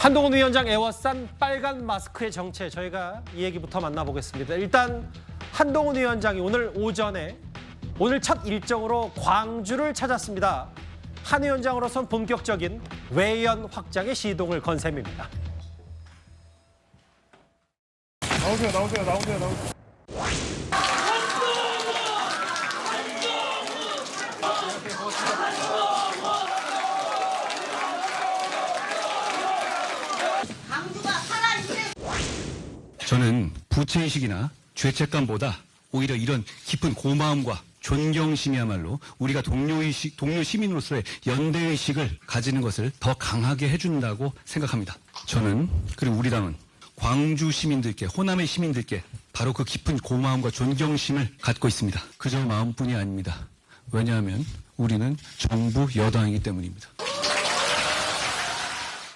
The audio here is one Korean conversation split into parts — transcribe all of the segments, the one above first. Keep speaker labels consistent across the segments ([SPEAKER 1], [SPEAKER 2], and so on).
[SPEAKER 1] 한동훈 위원장 애워싼 빨간 마스크의 정체, 저희가 이 얘기부터 만나보겠습니다. 일단 한동훈 위원장이 오늘 오전에 첫 일정으로 광주를 찾았습니다. 한 위원장으로선 본격적인 외연 확장의 시동을 건 셈입니다.
[SPEAKER 2] 나오세요.
[SPEAKER 3] 저는 부채의식이나 죄책감보다 오히려 이런 깊은 고마움과 존경심이야말로 우리가 동료 시민으로서의 연대의식을 가지는 것을 더 강하게 해준다고 생각합니다. 저는, 그리고 우리 당은 광주 시민들께, 호남의 시민들께 바로 그 깊은 고마움과 존경심을 갖고 있습니다. 그저 마음뿐이 아닙니다. 왜냐하면 우리는 정부 여당이기 때문입니다.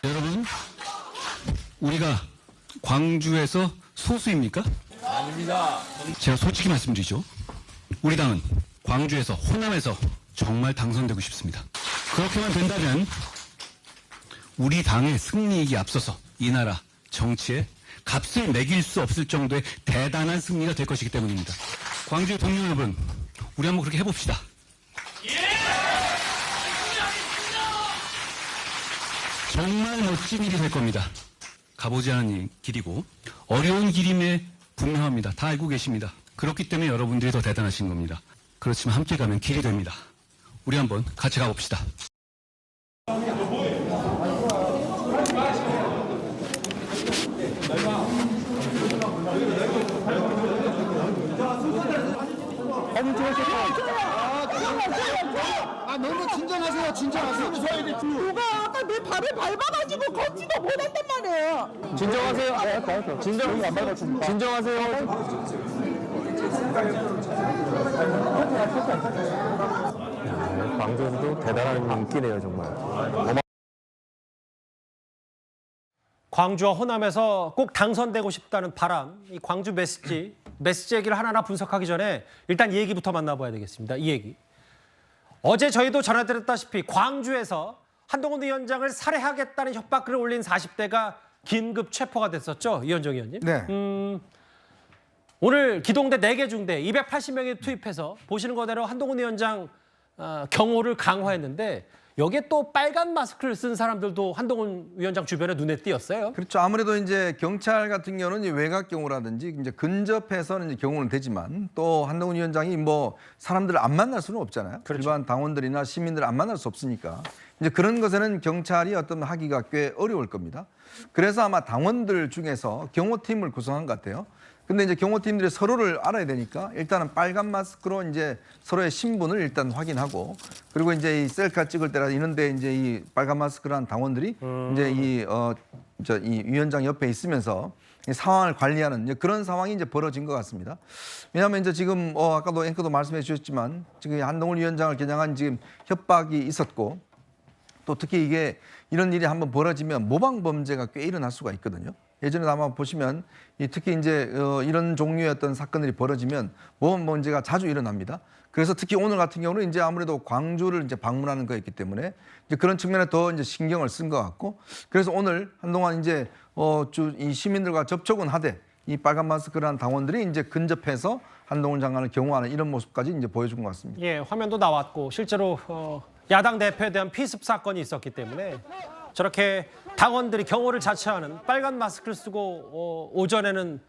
[SPEAKER 3] 여러분, 우리가 광주에서 소수입니까?
[SPEAKER 2] 아닙니다.
[SPEAKER 3] 제가 솔직히 말씀드리죠. 우리 당은 광주에서, 호남에서 정말 당선되고 싶습니다. 그렇게만 된다면 우리 당의 승리이기 앞서서 이 나라 정치에 값을 매길 수 없을 정도의 대단한 승리가 될 것이기 때문입니다. 광주의 동료 여러분, 우리 한번 그렇게 해봅시다. 정말 멋진 일이 될 겁니다. 가보지 않은 길이고 어려운 길임에 분명합니다. 다 알고 계십니다. 그렇기 때문에 여러분들이 더 대단하신 겁니다. 그렇지만 함께 가면 길이 됩니다. 우리 한번 같이 가봅시다.
[SPEAKER 2] 너무 진정하세요.
[SPEAKER 4] 누가 아까 내 발을 밟아가지고 걷지도 못했단 말이에요.
[SPEAKER 1] 진정하세요. 진정하세요.
[SPEAKER 5] 광주에서도 대단한 인기네요, 정말.
[SPEAKER 1] 광주와 호남에서 꼭 당선되고 싶다는 바람, 이 광주 메시지 얘기를 하나하나 분석하기 전에 일단 이 얘기부터 만나봐야 되겠습니다. 이 얘기. 어제 저희도 전해드렸다시피 광주에서 한동훈 위원장을 살해하겠다는 협박글을 올린 40대가 긴급 체포가 됐었죠, 이현정 의원님.
[SPEAKER 2] 네.
[SPEAKER 1] 오늘 기동대 4개 중대 280명이 투입해서 보시는 거대로 한동훈 위원장 경호를 강화했는데 여기에 또 빨간 마스크를 쓴 사람들도 한동훈 위원장 주변에 눈에 띄었어요.
[SPEAKER 6] 그렇죠. 아무래도 이제 경찰 같은 경우는 이제 외곽 경호라든지 이제 근접해서는 이제 경호는 되지만 또 한동훈 위원장이 뭐 사람들을 안 만날 수는 없잖아요.
[SPEAKER 1] 그렇죠.
[SPEAKER 6] 일반 당원들이나 시민들을 안 만날 수 없으니까 이제 그런 것에는 경찰이 어떤 하기가 꽤 어려울 겁니다. 그래서 아마 당원들 중에서 경호팀을 구성한 것 같아요. 근데 이제 경호팀들이 서로를 알아야 되니까 일단은 빨간 마스크로 이제 서로의 신분을 일단 확인하고 그리고 이제 이 셀카 찍을 때라 이런데 이제 이 빨간 마스크를 한 당원들이 이제 이 위원장 옆에 있으면서 이 상황을 관리하는 이제 그런 상황이 이제 벌어진 것 같습니다. 왜냐하면 이제 지금 아까도 앵커도 말씀해 주셨지만 지금 한동훈 위원장을 겨냥한 지금 협박이 있었고 또 특히 이게 이런 일이 한번 벌어지면 모방 범죄가 꽤 일어날 수가 있거든요. 예전에 아마 보시면 특히 이제 이런 종류의 어떤 사건들이 벌어지면 모방 범죄가 자주 일어납니다. 그래서 특히 오늘 같은 경우는 이제 아무래도 광주를 이제 방문하는 거였기 때문에 이제 그런 측면에 더 이제 신경을 쓴 것 같고 그래서 오늘 한동안 이제 이 시민들과 접촉은 하되 이 빨간 마스크를 한 당원들이 이제 근접해서 한동훈 장관을 경호하는 이런 모습까지 이제 보여준 것 같습니다.
[SPEAKER 1] 예, 화면도 나왔고 실제로 야당 대표에 대한 피습 사건이 있었기 때문에 저렇게 당원들이 경호를 자처하는 빨간 마스크를 쓰고 오전에는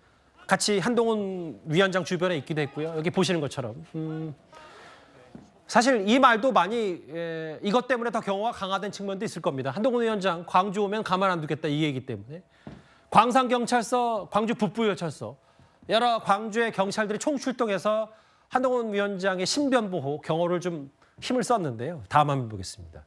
[SPEAKER 1] 같이 한동훈 위원장 주변에 있기도 했고요. 여기 보시는 것처럼 사실 이 말도 많이 이것 때문에 더 경호가 강화된 측면도 있을 겁니다. 한동훈 위원장 광주 오면 가만 안 두겠다 이 얘기 때문에 광산경찰서, 광주 북부경찰서 여러 광주의 경찰들이 총출동해서 한동훈 위원장의 신변보호 경호를 좀 힘을 썼는데요. 다음 한번 보겠습니다.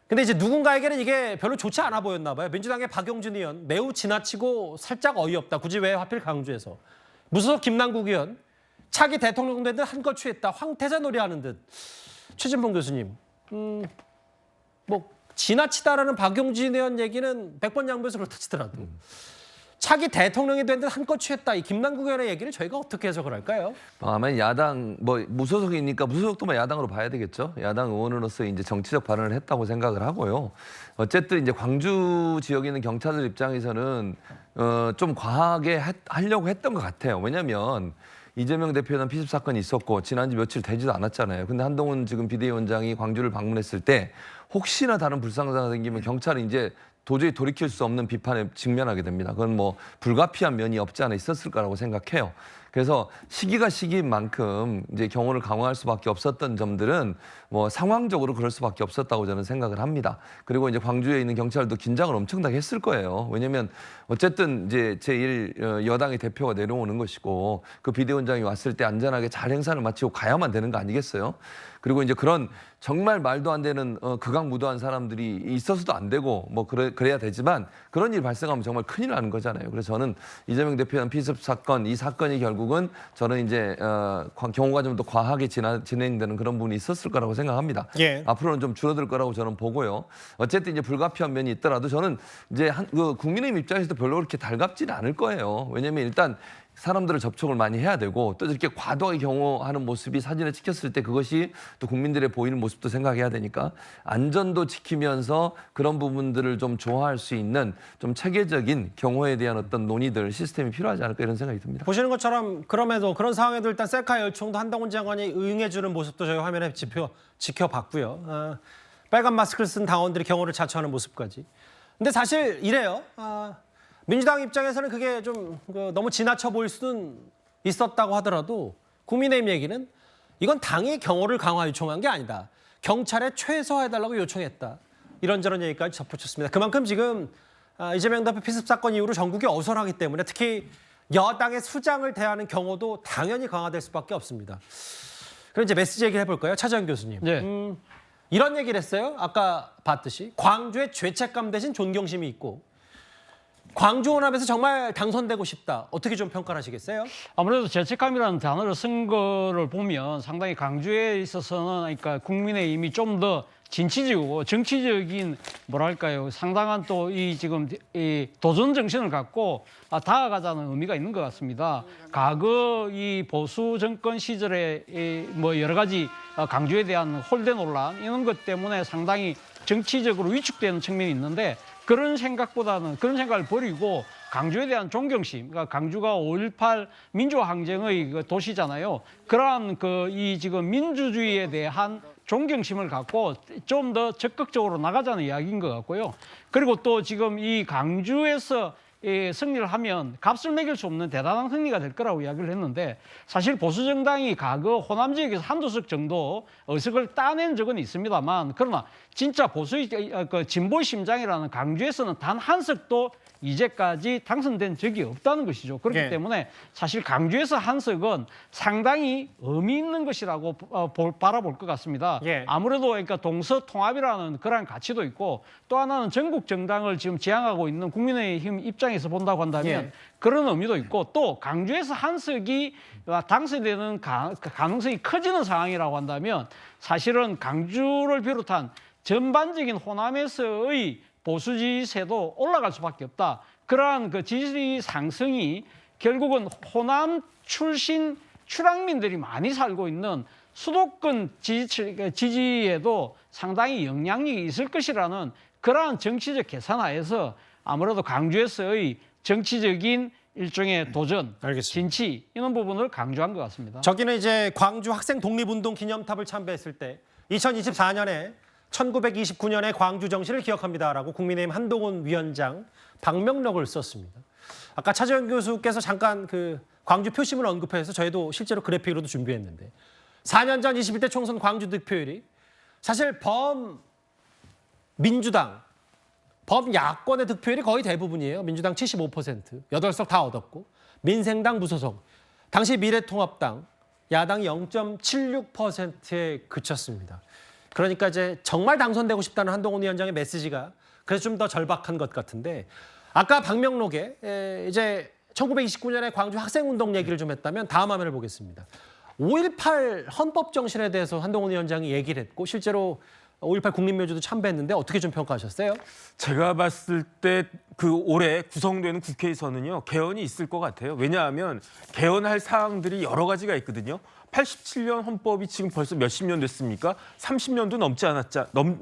[SPEAKER 1] 근데 이제 누군가에게는 이게 별로 좋지 않아 보였나 봐요. 민주당의 박용진 의원 매우 지나치고 살짝 어이없다. 굳이 왜 하필 강주에서. 무소속 김남국 의원 차기 대통령 된 듯 한껏 취했다. 황태자 놀이하는 듯. 최진봉 교수님. 뭐 지나치다라는 박용진 의원 얘기는 100번 양보해서 그렇다 치더라도 차기 대통령이 된 듯 한껏 취했다. 이 김남국 의원의 얘기를 저희가 어떻게 해석을 할까요?
[SPEAKER 2] 아마 야당 뭐 무소속이니까 무소속도만 야당으로 봐야 되겠죠. 야당 의원으로서 이제 정치적 발언을 했다고 생각을 하고요. 어쨌든 이제 광주 지역에 있는 경찰들 입장에서는 좀 과하게 하려고 했던 것 같아요. 왜냐하면 이재명 대표에 대한 피습 사건이 있었고 지난지 며칠 되지도 않았잖아요. 근데 한동훈 지금 비대위원장이 광주를 방문했을 때 혹시나 다른 불상사가 생기면 경찰이 이제 도저히 돌이킬 수 없는 비판에 직면하게 됩니다. 그건 뭐 불가피한 면이 없지 않아 있었을 거라고 생각해요. 그래서 시기가 시기인 만큼 이제 경호를 강화할 수밖에 없었던 점들은 뭐 상황적으로 그럴 수밖에 없었다고 저는 생각을 합니다. 그리고 이제 광주에 있는 경찰도 긴장을 엄청나게 했을 거예요. 왜냐하면 어쨌든 이제 제1 여당의 대표가 내려오는 것이고 그 비대위원장이 왔을 때 안전하게 잘 행사를 마치고 가야만 되는 거 아니겠어요? 그리고 이제 그런 정말 말도 안 되는 극악무도한 사람들이 있어서도 안 되고 뭐 그래야 되지만 그런 일이 발생하면 정말 큰일 나는 거잖아요. 그래서 저는 이재명 대표에 대한 피습 사건, 이 사건이 결국은 저는 이제 경호가 좀 더 과하게 진행되는 그런 부분이 있었을 거라고 생각합니다.
[SPEAKER 1] 예.
[SPEAKER 2] 앞으로는 좀 줄어들 거라고 저는 보고요. 어쨌든 이제 불가피한 면이 있더라도 저는 이제 국민의힘 입장에서도 별로 그렇게 달갑지는 않을 거예요. 왜냐하면 일단 사람들을 접촉을 많이 해야 되고 또 이렇게 과도하게 경호하는 모습이 사진에 찍혔을 때 그것이 또 국민들의 보이는 모습도 생각해야 되니까 안전도 지키면서 그런 부분들을 좀 조화할 수 있는 좀 체계적인 경호에 대한 어떤 논의들 시스템이 필요하지 않을까 이런 생각이 듭니다.
[SPEAKER 1] 보시는 것처럼 그럼에도 그런 상황에도 일단 셀카 열총도 한동훈 장관이 응해주는 모습도 저희 화면에 지켜봤고요. 빨간 마스크를 쓴 당원들이 경호를 자처하는 모습까지. 근데 사실 이래요. 민주당 입장에서는 그게 좀 너무 지나쳐 보일 수는 있었다고 하더라도 국민의힘 얘기는 이건 당이 경호를 강화 요청한 게 아니다. 경찰에 최소화해달라고 요청했다. 이런저런 얘기까지 덧붙였습니다. 그만큼 지금 이재명 대표 피습 사건 이후로 전국이 어설하기 때문에 특히 여당의 수장을 대하는 경호도 당연히 강화될 수밖에 없습니다. 그럼 이제 메시지 얘기를 해볼까요? 차재현 교수님.
[SPEAKER 7] 네.
[SPEAKER 1] 이런 얘기를 했어요. 아까 봤듯이 광주에 죄책감 대신 존경심이 있고 광주 호남에서 정말 당선되고 싶다. 어떻게 좀 평가를 하시겠어요?
[SPEAKER 7] 아무래도 죄책감이라는 단어를 쓴 거를 보면 상당히 강주에 있어서는 그러니까 국민의힘이 좀 더 진취적이고 정치적인 뭐랄까요 상당한 또 이 지금 이 도전 정신을 갖고 다가가자는 의미가 있는 것 같습니다. 과거 이 보수 정권 시절에 뭐 여러 가지 강주에 대한 홀대 논란 이런 것 때문에 상당히 정치적으로 위축되는 측면이 있는데 그런 생각보다는 그런 생각을 버리고 강주에 대한 존경심, 그러니까 강주가 5.18 민주화 항쟁의 그 도시잖아요. 그러한 이 지금 민주주의에 대한 존경심을 갖고 좀 더 적극적으로 나가자는 이야기인 것 같고요. 그리고 또 지금 이 강주에서 승리를 하면 값을 매길 수 없는 대단한 승리가 될 거라고 이야기를 했는데 사실 보수정당이 과거 호남 지역에서 한두 석 정도 의석을 따낸 적은 있습니다만 그러나 진짜 보수의 진보의 심장이라는 강주에서는 단 한 석도 이제까지 당선된 적이 없다는 것이죠. 그렇기
[SPEAKER 1] 예.
[SPEAKER 7] 때문에 사실 강주에서 한 석은 상당히 의미 있는 것이라고 바라볼 것 같습니다.
[SPEAKER 1] 예.
[SPEAKER 7] 아무래도 그러니까 동서통합이라는 그러한 가치도 있고 또 하나는 전국 정당을 지금 지향하고 있는 국민의힘 입장에서 본다고 한다면
[SPEAKER 1] 예.
[SPEAKER 7] 그런 의미도 있고 또 강주에서 한 석이 당선되는 가능성이 커지는 상황이라고 한다면 사실은 강주를 비롯한 전반적인 호남에서의 보수 지지세도 올라갈 수밖에 없다. 그러한 그 지지 상승이 결국은 호남 출신 출향민들이 많이 살고 있는 수도권 지지에도 상당히 영향력이 있을 것이라는 그러한 정치적 계산하에서 아무래도 강주에서의 정치적인 일종의 도전,
[SPEAKER 1] 알겠습니다.
[SPEAKER 7] 진치 이런 부분을 강조한 것 같습니다.
[SPEAKER 1] 저기는 이제 광주 학생 독립운동 기념탑을 참배했을 때 2024년에 1929년의 광주 정신을 기억합니다라고 국민의힘 한동훈 위원장 방명록을 썼습니다. 아까 차재현 교수께서 잠깐 그 광주 표심을 언급해서 저희도 실제로 그래픽으로도 준비했는데 4년 전 21대 총선 광주 득표율이 사실 민주당, 범야권의 득표율이 거의 대부분이에요. 민주당 75%, 8석 다 얻었고 민생당 무소속, 당시 미래통합당, 야당이 0.76%에 그쳤습니다. 그러니까 이제 정말 당선되고 싶다는 한동훈 위원장의 메시지가 그래서 좀 더 절박한 것 같은데 아까 방명록에 이제 1929년에 광주 학생운동 얘기를 좀 했다면 다음 화면을 보겠습니다. 5.18 헌법 정신에 대해서 한동훈 위원장이 얘기를 했고 실제로 5.18 국립묘지도 참배했는데 어떻게 좀 평가하셨어요?
[SPEAKER 8] 제가 봤을 때 그 올해 구성되는 국회에서는요 개헌이 있을 것 같아요. 왜냐하면 개헌할 사항들이 여러 가지가 있거든요. 87년 헌법이 지금 벌써 몇십 년 됐습니까? 30년도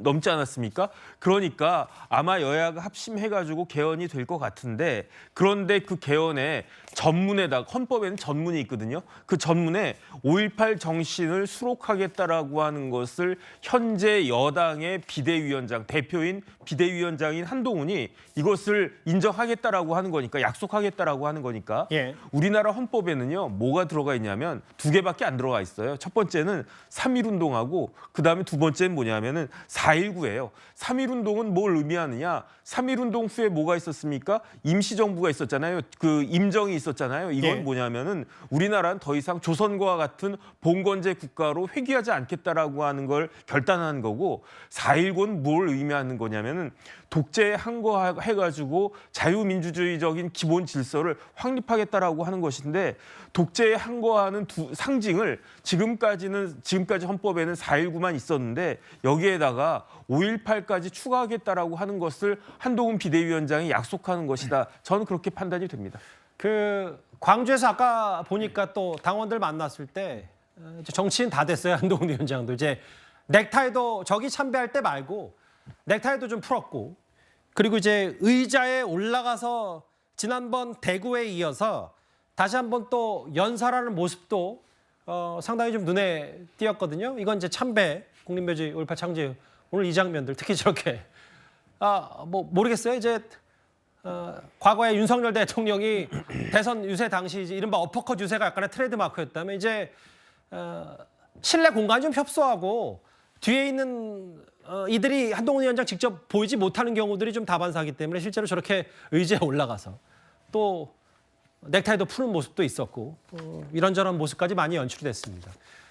[SPEAKER 8] 넘지 않았습니까? 그러니까 아마 여야가 합심해가지고 개헌이 될 것 같은데 그런데 그 개헌에 전문에다가 헌법에는 전문이 있거든요. 그 전문에 5.18 정신을 수록하겠다라고 하는 것을 현재 여당의 비대위원장, 대표인 비대위원장인 한동훈이 이것을 인정하겠다라고 하는 거니까 약속하겠다라고 하는 거니까
[SPEAKER 1] 예.
[SPEAKER 8] 우리나라 헌법에는요 뭐가 들어가 있냐면 두 개밖에 안 들어가 있어요. 첫 번째는 3.1운동하고 그다음에 두 번째는 뭐냐면은 4.19예요. 3.1운동은 뭘 의미하느냐? 3.1운동 후에 뭐가 있었습니까? 임시정부가 있었잖아요. 그 임정이 있었잖아요. 이건
[SPEAKER 1] 예.
[SPEAKER 8] 뭐냐면은 우리나라는 더 이상 조선과 같은 봉건제 국가로 회귀하지 않겠다라고 하는 걸 결단한 거고 4.19는 뭘 의미하는 거냐면은 독재에 항거해가지고 자유민주주의적인 기본 질서를 확립하겠다라고 하는 것인데 독재에 항거하는 두 상징을 지금까지 헌법에는 4.19만 있었는데 여기에다가 5.18까지 추가하겠다라고 하는 것을 한동훈 비대위원장이 약속하는 것이다. 저는 그렇게 판단이 됩니다.
[SPEAKER 1] 그 광주에서 아까 보니까 또 당원들 만났을 때 이제 정치인 다 됐어요. 한동훈 위원장도 이제 넥타이도 저기 참배할 때 말고 넥타이도 좀 풀었고 그리고 이제 의자에 올라가서 지난번 대구에 이어서 다시 한번 또 연설하는 모습도 상당히 좀 눈에 띄었거든요. 이건 이제 참배 국립묘지 5.18 창제 오늘 이 장면들 특히 저렇게 뭐 모르겠어요. 이제 과거에 윤석열 대통령이 대선 유세 당시 이제 이른바 어퍼컷 유세가 약간의 트레이드마크였다면 이제 실내 공간 좀 협소하고 뒤에 있는 이들이 한동훈 위원장 직접 보이지 못하는 경우들이 좀 다반사이기 때문에 실제로 저렇게 의자에 올라가서 또 넥타이도 푸는 모습도 있었고 이런저런 모습까지 많이 연출이 됐습니다.